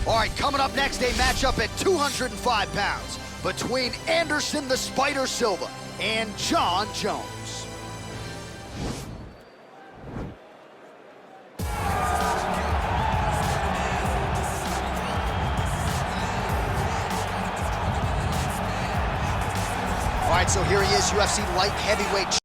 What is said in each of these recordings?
All right, coming up next, a matchup at 205 pounds between Anderson the Spider Silva and John Jones. All right, so here he is, UFC light heavyweight.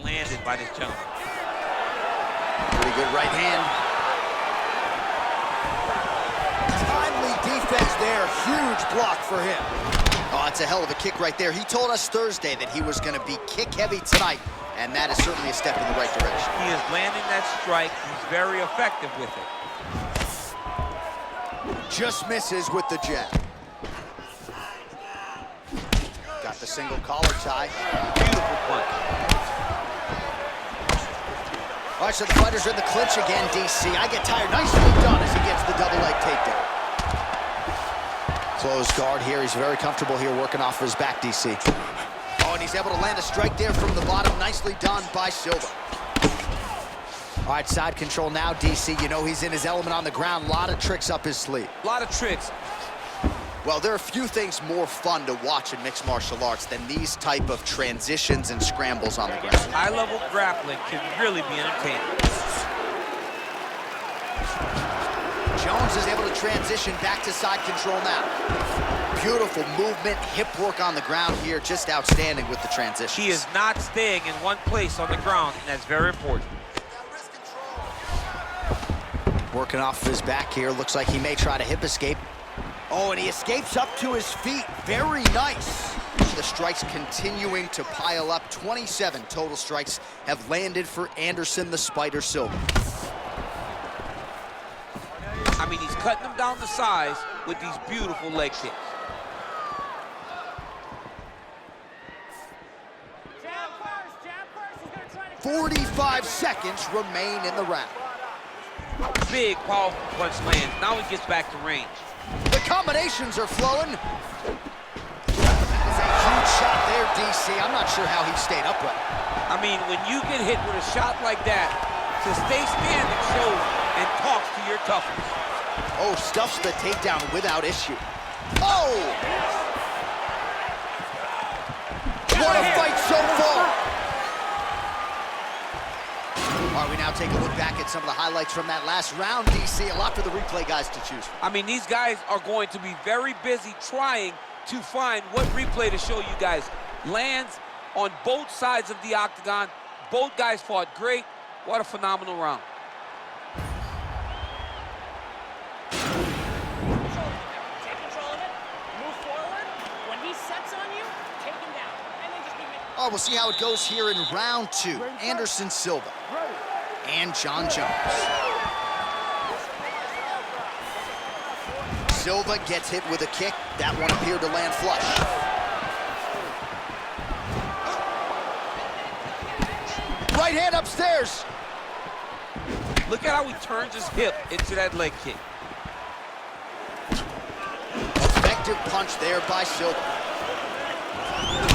Landed by this gentleman. Pretty good right hand. Timely defense there. Huge block for him. Oh, it's a hell of a kick right there. He told us Thursday that he was going to be kick heavy tonight. And that is certainly a step in the right direction. He is landing that strike. He's very effective with it. Just misses with the jab. Got the single collar tie. Beautiful punch. All right, so the fighters are in the clinch again, DC. I get tired. Nicely done as he gets the double leg takedown. Closed guard here. He's very comfortable here working off of his back, DC. Oh, and he's able to land a strike there from the bottom. Nicely done by Silva. All right, side control now, DC. You know he's in his element on the ground. A lot of tricks up his sleeve. A lot of tricks. Well, there are few things more fun to watch in mixed martial arts than these type of transitions and scrambles on the ground. High-level grappling can really be entertaining. Jones is able to transition back to side control now. Beautiful movement, hip work on the ground here, just outstanding with the transition. He is not staying in one place on the ground, and that's very important. Working off of his back here, looks like he may try to hip escape. Oh, and he escapes up to his feet. Very nice. The strikes continuing to pile up. 27 total strikes have landed for Anderson the Spider Silva. I mean, he's cutting them down to size with these beautiful leg kicks. 45 seconds remain in the round. Big, powerful punch lands. Now he gets back to range. The combinations are flowing. That is a huge shot there, DC. I'm not sure how he stayed upright. I mean, when you get hit with a shot like that, to stay standing shows and talks to your toughness. Oh, stuffs the takedown without issue. Oh! What a fight so far! All right, we now take a look back at some of the highlights from that last round, DC. A lot for the replay guys to choose from. I mean, these guys are going to be very busy trying to find what replay to show you guys. Lands on both sides of the octagon. Both guys fought great. What a phenomenal round. Take control of it, move forward. When he sets on you, take him down. And then just keep it. Oh, we'll see how it goes here in round two. Anderson Silva and Jon Jones. Silva gets hit with a kick. That one appeared to land flush. Right hand upstairs. Look at how he turns his hip into that leg kick. Effective punch there by Silva.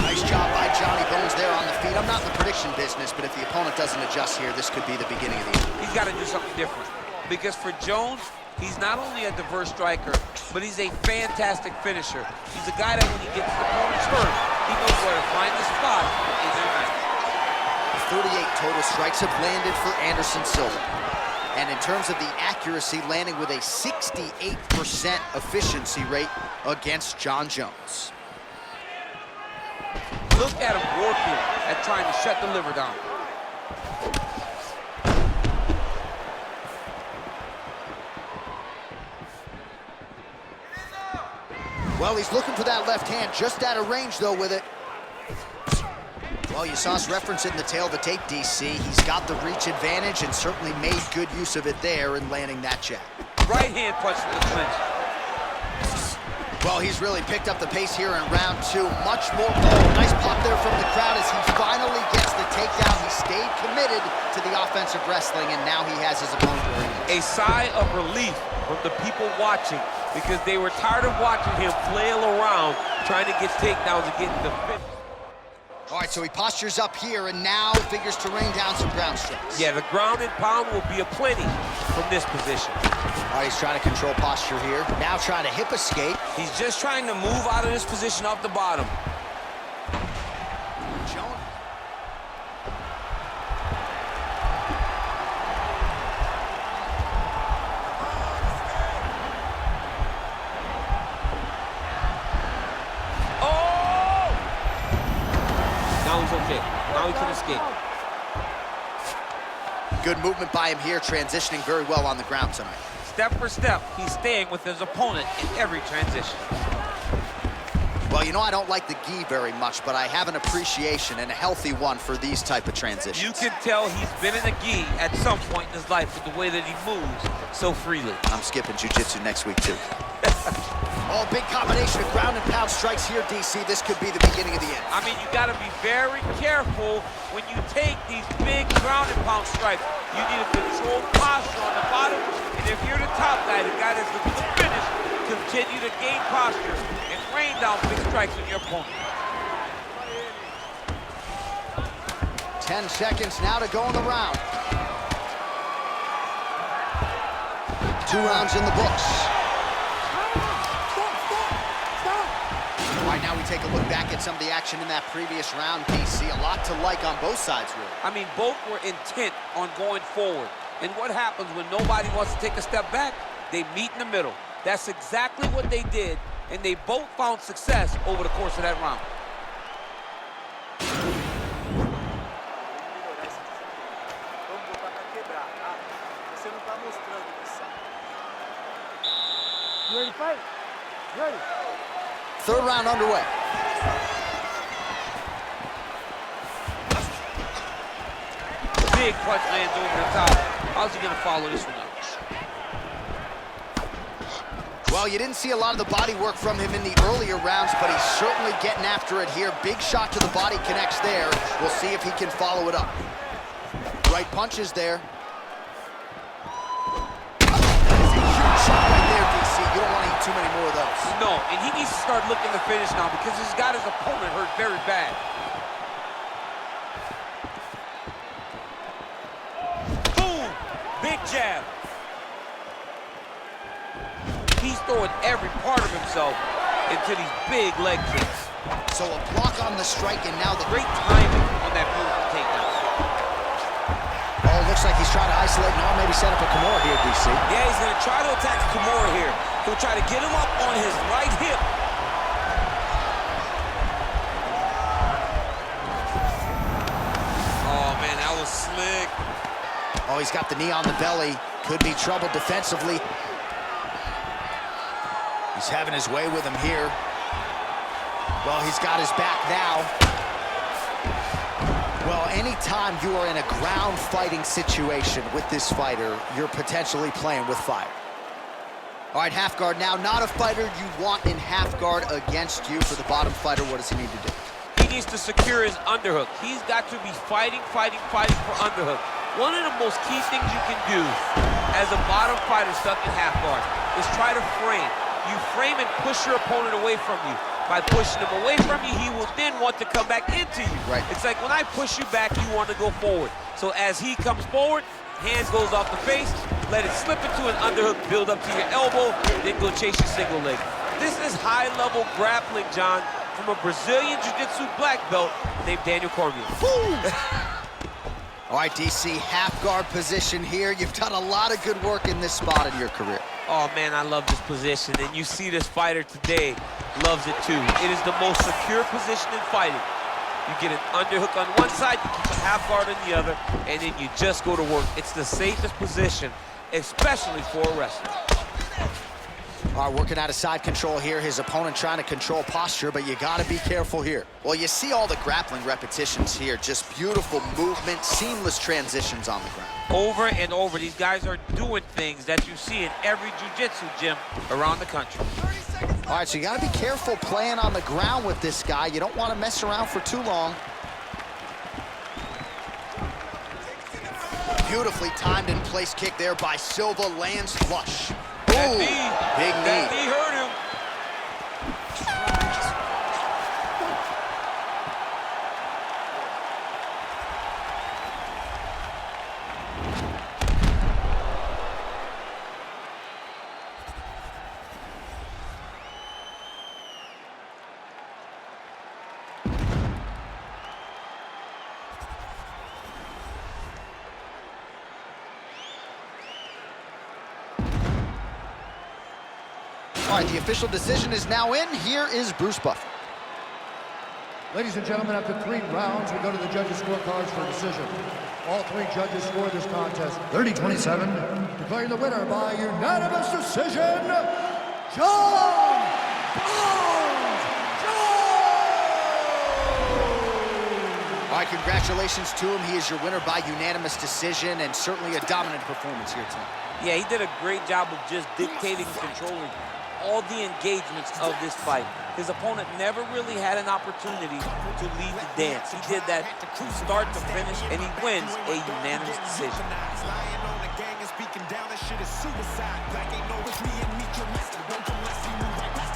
Nice job by Johnny Bones there on the feet. I'm not in the prediction business, but if the opponent doesn't adjust here, this could be the beginning of the end. He's got to do something different. Because for Jones, he's not only a diverse striker, but he's a fantastic finisher. He's a guy that when he gets the opponent's hurt, he knows where to find the spot in their match. 38 total strikes have landed for Anderson Silva. And in terms of the accuracy, landing with a 68% efficiency rate against Jon Jones. Look at him working at trying to shut the liver down. Well, he's looking for that left hand, just out of range, though, with it. Well, you saw us reference it in the tail of the tape, DC. He's got the reach advantage and certainly made good use of it there in landing that jab. Right hand punch to the clinch. Well, he's really picked up the pace here in round two. Much more. Oh, nice pop there from the crowd as he finally gets the takedown. He stayed committed to the offensive wrestling, and now he has his opponent where he is. A sigh of relief from the people watching because they were tired of watching him flail around trying to get takedowns and get the finish. All right, so he postures up here and now figures to rain down some ground strikes. Yeah, the ground and pound will be aplenty from this position. All right, he's trying to control posture here. Now trying to hip escape. He's just trying to move out of this position off the bottom. Jones. Oh! Now he's okay. Now he can escape. Good movement by him here, transitioning very well on the ground tonight. Step for step, he's staying with his opponent in every transition. Well, you know, I don't like the gi very much, but I have an appreciation and a healthy one for these type of transitions. You can tell he's been in a gi at some point in his life with the way that he moves so freely. I'm skipping jiu-jitsu next week, too. Oh, big combination of ground and pound strikes here, DC. This could be the beginning of the end. I mean, you got to be very careful when you take these big ground and pound strikes. You need a controlled posture on the bottom, and if you're the top guy, the guy that's looking to finish, continue to gain posture and rain down big strikes on your opponent. 10 seconds now to go in the round. 2 rounds in the books. All right, now we take a look back at some of the action in that previous round, DC. A lot to like on both sides, really. I mean, both were intent on going forward. And what happens when nobody wants to take a step back? They meet in the middle. That's exactly what they did, and they both found success over the course of that round. You ready to fight? You ready? 3rd round underway. Big punch lands over the top. How's he gonna follow this one up? Well, you didn't see a lot of the body work from him in the earlier rounds, but he's certainly getting after it here. Big shot to the body connects there. We'll see if he can follow it up. Right punches there. That is a huge shot right there, DC. You don't want to eat too many more of those. No, and he needs to start looking to finish now because he's got his opponent hurt very bad. Boom! Big jab. He's throwing every part of himself into these big leg kicks. So a block on the strike, and now the Great timing on that beautiful takedown. Oh, looks like he's trying to isolate and maybe set up a Kimura here, DC. Yeah, he's going to try to attack Kimura here. He'll try to get him up on his right hip. Oh, man, that was slick. Oh, he's got the knee on the belly. Could be trouble defensively. He's having his way with him here. Well, he's got his back now. Well, anytime you are in a ground fighting situation with this fighter, you're potentially playing with fire. All right, half guard now. Not a fighter you want in half guard against you. For the bottom fighter, what does he need to do? He needs to secure his underhook. He's got to be fighting for underhook. One of the most key things you can do as a bottom fighter stuck in half guard is try to frame. You frame and push your opponent away from you. By pushing him away from you, he will then want to come back into you. Right. It's like when I push you back, you want to go forward. So as he comes forward, hands goes off the face, let it slip into an underhook, build up to your elbow, then go chase your single leg. This is high-level grappling, John, from a Brazilian Jiu-Jitsu black belt named Daniel Cormier. All right, DC, half guard position here. You've done a lot of good work in this spot in your career. Oh, man, I love this position, and you see this fighter today loves it, too. It is the most secure position in fighting. You get an underhook on one side, you keep a half guard on the other, and then you just go to work. It's the safest position, especially for a wrestler. All right, working out of side control here. His opponent trying to control posture, but you got to be careful here. Well, you see all the grappling repetitions here. Just beautiful movement, seamless transitions on the ground. Over and over, these guys are doing things that you see in every jiu-jitsu gym around the country. All right, so you got to be careful playing on the ground with this guy. You don't want to mess around for too long. Beautifully timed and placed kick there by Silva, lands flush. That Ooh, knee, big that knee. knee hurt him. All right, the official decision is now in. Here is Bruce Buffer. Ladies and gentlemen, after 3 rounds, we go to the judges' scorecards for a decision. All 3 judges scored this contest 30-27, declaring the winner by unanimous decision, John Bones All right, congratulations to him. He is your winner by unanimous decision, and certainly a dominant performance here tonight. Yeah, he did a great job of just dictating and controlling all the engagements of this fight. His opponent never really had an opportunity to lead the dance. He did that from start to finish, and he wins a unanimous decision. Speaking down, that shit is suicide. Like ain't no it's me and me, your master. Don't come, let's see you right.